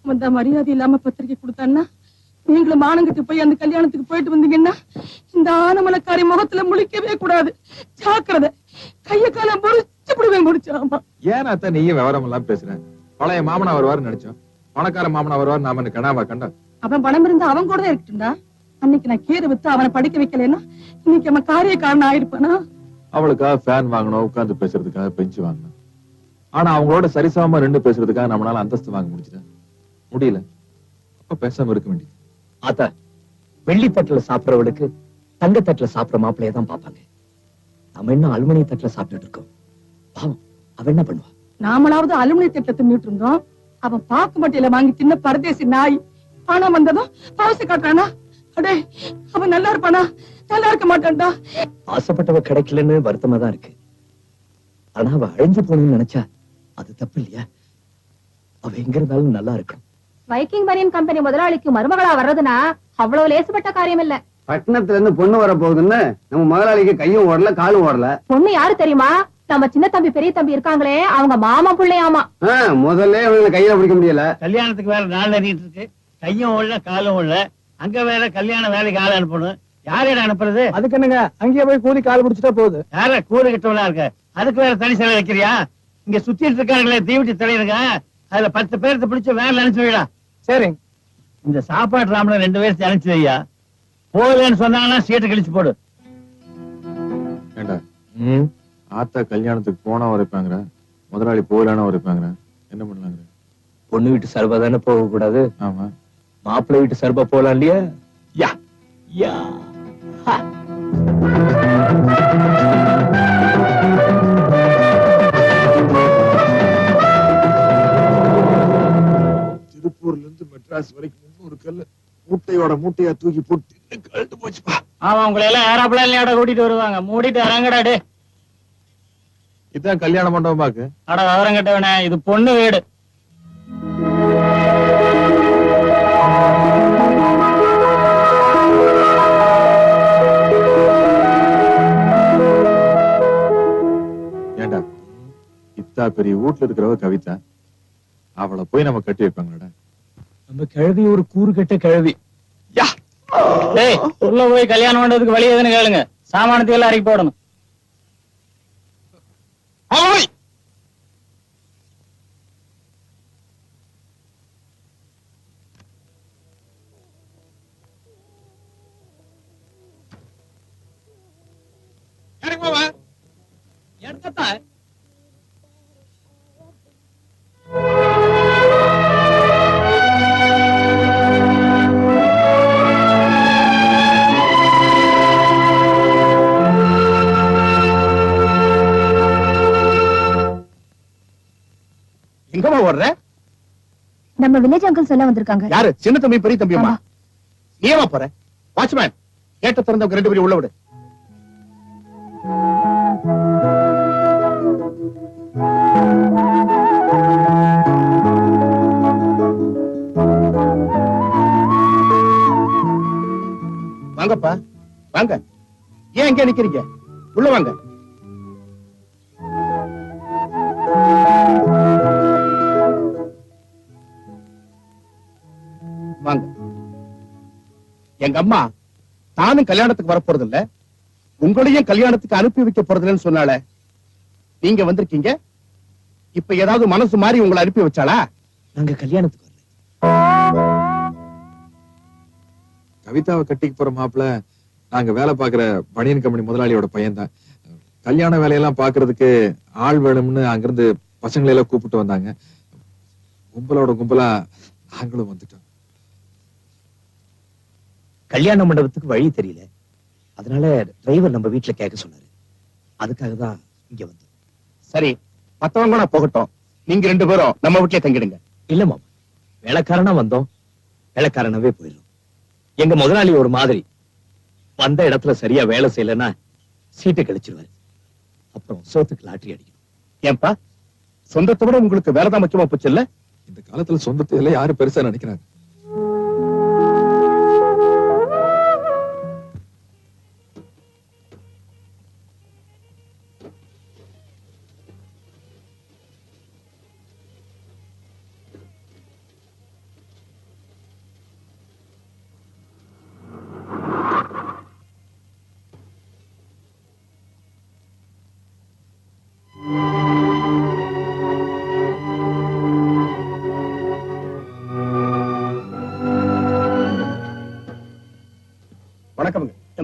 வந்தா மரியாதை இல்லாம பத்திரிக்கை கொடுத்தான்னா, நீங்களும் மானங்கிட்டு போய் அந்த கல்யாணத்துக்கு போயிட்டு வந்தீங்கன்னா இந்த ஆனமலக்காரி முகத்துல முழிக்கவே கூடாது. ஜாக்கிரதை, கைய காலம் முடிச்சாமா. ஏன் அத்த நீயும் விவரம் எல்லாம் பேசுறேன்? பழைய மாமனா வருவாரு நினைச்சோம், பணக்கார மாமனா வருவாரு நாம கனாவா கண்டா. அவன் பணம் இருந்தா அவன் கூட இருக்கட்டும்டா. அன்னைக்கு நான் கீரை வித்து அவனை படிக்க வைக்கலன்னா இன்னைக்கு அவன் காரிய காரணம் ஆயிருப்பானா? அவளுக்காக ஃபேன் வாங்கணும், உட்கார்ந்து பேசுறதுக்காக பெஞ்சு வாங்கணும். ஆனா அவங்களோட சரிசமமா ரெண்டு பேசுறதுக்காக நம்மளால அந்தஸ்து வாங்க முடியல. அப்ப பேசாம இருக்க வேண்டியது. அத வெள்ளி தட்டுல சாப்பிடறவளுக்கு தங்க தட்டுல சாப்பிடுற மாப்பிள்ளைய தான் பாப்பாங்க. நம்ம என்ன அலுமினிய தட்டுல சாப்பிட்டுட்டு இருக்கோம். பாவம், அவ என்ன பண்ணுவா? நாமளாவது அலுமினிய தட்டுல தின்னுட்டு இருந்தோம். அவன் பாக்கு மட்டையில வாங்கி தின்ன பரதேசி நாய். பணம் வந்ததும் பாவசை காட்டுறானா? அடே, அவன் நல்லா இருப்பானா? நல்லா இருக்க மாட்டான்டா. ஆசைப்பட்டவ கிடைக்கலன்னு வருத்தமா தான் இருக்கு. ஆனா அவ அழிஞ்சு போகணும்னு நினைச்சா அது தப்பு இல்லையா? அவ எங்க இருந்தாலும் நல்லா இருக்கணும். வைக்கிங் பனியன் கம்பெனி முதலாளிக்கு மருமகளா வர்றதுனா அவ்வளவு லேசுப்பட்ட காரியம் இல்ல. பட்டணத்துல இருந்து பொண்ணு வர போகுதுன்னு நம்ம முதலாளிக்கு கையும் ஓடல காலும் ஓடல. பொண்ணு யாரு தெரியுமா? நம்ம சின்ன தம்பி பெரிய தம்பி இருக்காங்களே, அவங்க மாமா பிள்ளையாமா. முதல்ல அவங்களை கையில பிடிக்க முடியல. கல்யாணத்துக்கு வேற நாள் அறிட்டு இருக்கு. கையும் ஓடல காலும் ஓடல. அங்க வேற கல்யாண வேலைக்கு ஆள் அனுப்பணும். யாரையிட அனுப்புறது? அதுக்கு என்னங்க, அங்கேயே போய் கூலி கால் பிடிச்சிட்டா போகுது. யார கூலி கிட்டவனா இருக்க? அதுக்கு வேற தனி செலவு வைக்கிறியா? இங்க சுத்திட்டு இருக்காங்களே தீவிட்டி தலைவருங்க, அதுல 10 பேருக்கு பிடிச்ச வேலை அனுப்பிச்சு வைடா. சரி, இந்த சாப்பாட்டு ராமனை 2 பேருக்கு அனுப்பிச்சு வையா. போகலன்னு சொன்னாங்கன்னா சீட்டை கழிச்சு போடு. ஏண்டா ஆத்தா கல்யாணத்துக்கு போனா உரைப்பாங்க, முதலாளி போகலான உரைப்பாங்க, என்ன பண்ணலாங்க? பொண்ணு வீட்டு சர்பா தானே போக கூடாது. ஆமா, மாப்பிள்ளை வீட்டு சர்பா போலாம் இல்லையா? யா யா திருப்பூர்ல இருந்து மெட்ராஸ் வரைக்கும் 300 கல்லு மூட்டையா தூக்கி போட்டு கழுத்து போச்சுப்பா. ஆமா, உங்களை எல்லாம் ஏரோப்ளேன்ல கூட்டிட்டு வருவாங்க. மூடிட்டு இறங்கடாடே. இதான் கல்யாண மண்டபமாக்கு? அட விவரம் கட்டவனே, இது பொண்ணு வீடு. ஏண்டா இத்தா பெரிய வீட்டுல இருக்கிறவ கவிதா, அவளை போய் நம்ம கட்டி வைப்பாங்களா? நம்ம கிழவி ஒரு கூறு கட்ட கிழவி. உள்ள போய் கல்யாணம் பண்றதுக்கு வழி எதுன்னு கேளுங்க. சாமானத்துக்கு எல்லாம் அரைக்கி போடணும். எங்கம்மா ஓடுற? நம்ம வில்லேஜ் அங்கிள் சொல்ல வந்திருக்காங்க. யாரு? சின்ன தம்பி பெரிய தம்பியம்மா? நீ ஏமா போற? வாட்ச்மேன், கேட்ட திறந்தவங்க 2 பேரும் உள்ள விடு. வாங்கப்பா வாங்க. ஏன் இங்க நிக்கிறீங்க? உள்ள வாங்க. வாங்க. எங்க அம்மா தானும் கல்யாணத்துக்கு வரப்போறது இல்ல, உங்களையும் கல்யாணத்துக்கு அனுப்பி வைக்க போறதுன்னு சொன்னால, நீங்க வந்திருக்கீங்க. இப்ப ஏதாவது மனசு மாறி உங்களை அனுப்பி வச்சாளா? நாங்க கல்யாணத்துக்கு வரல. கவிதாவை கட்டிக்கு போற மாப்பிள்ள நாங்க வேலை பாக்குற பனியன் கம்பெனி முதலாளியோட பையன் தான். கல்யாண வேலையெல்லாம் பாக்குறதுக்கு ஆள் வேணும்னு அங்கிருந்து பசங்களை எல்லாம் கூப்பிட்டு வந்தாங்க. கும்பலோட கும்பலா நாங்களும் வந்துட்டோம். கல்யாண மண்டபத்துக்கு வழி தெரியல, அதனால டிரைவர் நம்ம வீட்டுல கேட்க சொன்னாரு. அதுக்காக தான் இங்க வந்தோம். சரி, மத்தவங்க நான் போகட்டும், நீங்க 2 பேரும் நம்ம வீட்டுல தங்கிடுங்க. இல்ல மாமா, வேலைக்காரனா வந்தோம், வேலைக்காரனாவே போயிடும். எங்க முதலாளி ஒரு மாதிரி, வந்த இடத்துல சரியா வேலை செய்யலன்னா சீட்டை கழிச்சிருவாரு. அப்புறம் சோத்துக்கு லாட்டரி அடிக்கணும். ஏன்பா, சொந்தத்தை விட உங்களுக்கு வேலைதான் முக்கியமா போச்சு இல்ல? இந்த காலத்துல சொந்தத்தை எல்லாம் யாரு பெருசா நினைக்கிறாங்க?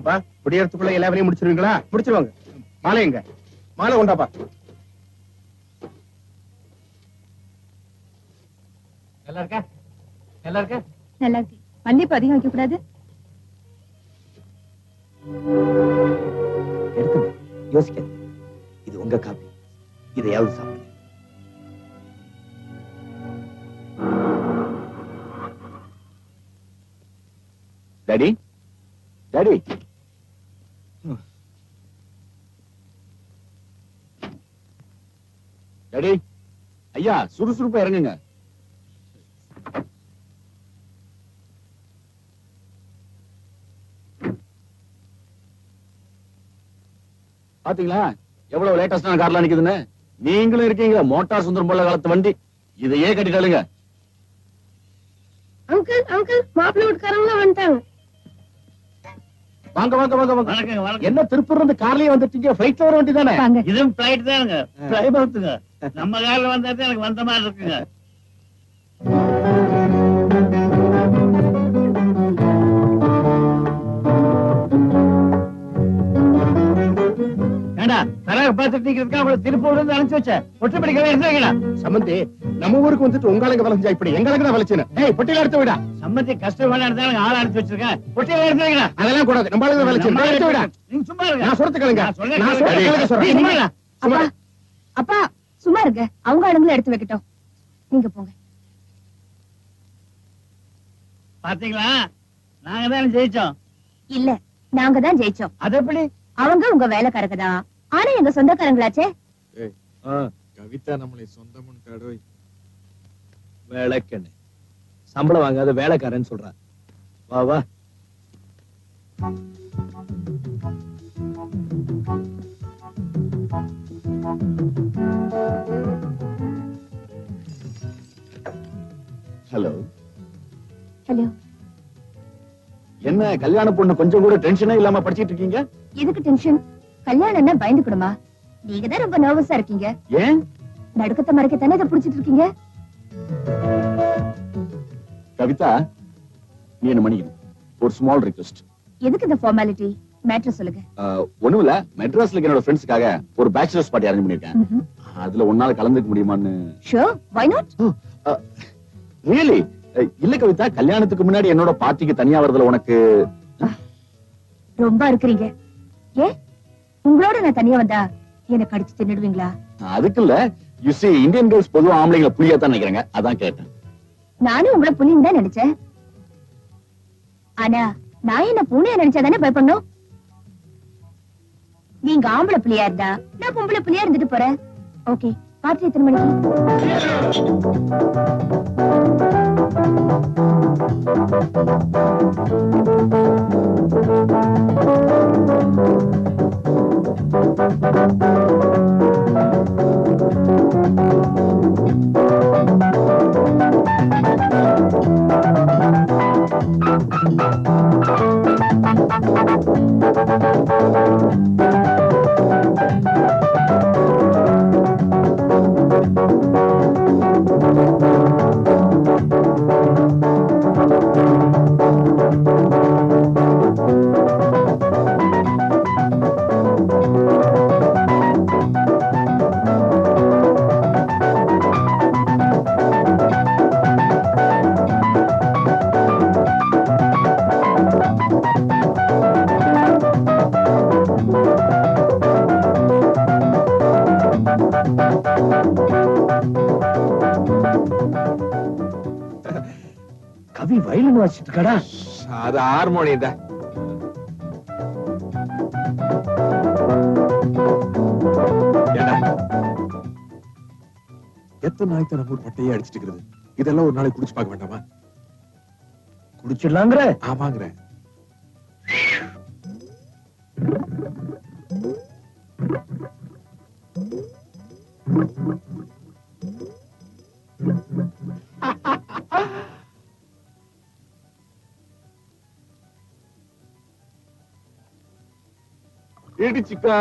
ஏன்பா குடியரசுக்குள்ள எல்லா வேலையும் முடிச்சிருவீங்களா? முடிச்சிருவாங்க. மாலை எங்க? மாலை உண்டாப்பா. நல்லா இருக்கா? நல்லா இருக்கா? நல்லா இருக்கு. மல்லிப்பூ அதிகம் வைக்க கூடாது. எடுத்துங்க, யோசிக்க. இது உங்க காப்பி, இதையாவது சாப்பிடுங்க. Daddy, daddy. டாடி, ஐயா சுறுசுறுப்பா இறங்குங்க. பாத்தீங்களா எவ்வளவு லேட்டஸ்டான கார்லாம் நிக்குதுன்னு? நீங்களும் இருக்கீங்க மோட்டார் சுந்தரம் போல காலத்து வண்டி. இதையே கட்டிட்டாளுங்க. அங்கிள் அங்கிள் மாப்பிள்ளை வீட்டுக்காரங்களும் வந்துட்டாங்க. வாங்க வாங்க வாங்க வாங்க. வணக்கங்க, வணக்கம். என்ன திருப்பூர்ல இருந்து கார்லயே வந்துட்டீங்க? ஃபிளைட்ல வர வேண்டியதானே? வாங்க. இதுவும் பிளைட் தானுங்க. பிளைபவுத்துங்க. நம்ம கார்ல வந்தா எனக்கு வந்த மாதிரி இருக்குங்க. ஏண்டா தரக பார்த்துட்டு நிக்கிறதுக்கு அவளை திருப்பூர்ல இருந்து அனுப்பிச்சு வச்ச ஒற்றுப்படிக்கவே இருந்தாங்கடா. சம்பந்தி நம்ம ஊருக்கு வந்துட்டு உங்களுங்க வளைஞ்சா இப்படி எங்களுக்கு தான் வளைச்சுன்னு. ஏய் பொட்டியில எடுத்து விடா. சம்பந்தி கஷ்டம் வேண்டாம் ஆள் அனுப்பிச்சு வச்சிருக்கேன். ஒட்டியில இருந்தாங்கடா. அதெல்லாம் கூடாது. நம்ம ஆளுங்க வளைச்சு எடுத்து விடா. நீங்க சும்மா இருங்க. நான் சொல்றது கேளுங்க. நான் சொல்றேன் நான் சொல்றது கேளுங்க. கேளுங்க சொல்றேன். நீ சும்மா இருங்க. அப்பா அப்பா சும்மா இருங்க. அவங்க ஆளுங்களும் எடுத்து வைக்கட்டும். நீங்க போங்க. பாத்தீங்களா நாங்க தான் ஜெயிச்சோம். இல்ல நாங்க தான் ஜெயிச்சோம். அது எப்படி? அவங்க உங்க வேலைக்காரங்க தான். ஆனா எங்க சொந்தக்காரங்களாச்சே. கவிதா நம்மளை சொந்தமுன்ட்டாடோய். வேலைக்கண்ணு சம்பளம் வாங்காத வேலைக்காரன்னு சொல்றான். வா வா. ஹலோ. ஹலோ. என்ன கல்யாண பொண்ணு கொஞ்சம் கூட டென்ஷனே இல்லாம படிச்சிட்டு இருக்கீங்க? எதுக்கு டென்ஷன்? கல்யாணம்னா பயந்துக்கணுமா? நீங்க தான் ரொம்ப நர்வஸா இருக்கீங்க. ஏன்? நடுக்கத்தை மறைக்கத்தானே இதை புடிச்சிட்டு இருக்கீங்க. கவிதா, நீ என்ன மன்னிக்கணும். ஒரு ஸ்மால் ரிக்வெஸ்ட். எதுக்கு இந்த ஃபார்மாலிட்டி? மேட்டர் சொல்லுங்க. ஒண்ணும் இல்ல, மெட்ராஸ்ல என்னோட ஃப்ரெண்ட்ஸ்க்காக ஒரு பேச்சுலர்ஸ் பார்ட்டி அரேஞ்ச் பண்ணிருக்கேன். அதுல உன்னால கலந்துக்க முடியுமான்னு. Sure, why not? ரியலி? இல்ல கவிதா, கல்யாணத்துக்கு முன்னாடி என்னோட பார்ட்டிக்கு தனியா வரதுல உனக்கு ரொம்ப இருக்கிறீங்க. ஏ உங்களோட நான் தனியா வந்தா என்ன கடிச்சு தின்னுடுவீங்களா? அதுக்கு இல்ல. யூ see, இந்தியன் கேர்ள்ஸ் பொதுவா ஆம்பளைங்களை புலியா தான் நினைக்கிறாங்க. அதான் கேட்டேன். நானும் உங்களை புலின்னு தான் நினைச்சேன். ஆனா நான் என்ன பூனையா நினைச்சாதானே பயப்படணும்? நீங்க ஆம்பளை புலியா இருந்தா நான் பொம்பளை புலியா இருந்துட்டு போறேன். ஓகே, பார்ட்டி எத்தனை மணிக்கு? கவி வயலின் வாசிட்டு இருக்காடா. அது ஹார்மோனியம் தான். எத்தனை நாளைக்கு நம்ம ஒரு பட்டையே அடிச்சிட்டு இருக்கிறது? இதெல்லாம் ஒரு நாளைக்கு குடிச்சு பார்க்க வேண்டாமா? குடிச்சிடலாங்கிற? ஆமாங்கிறேன். ஏடி சிக்கா.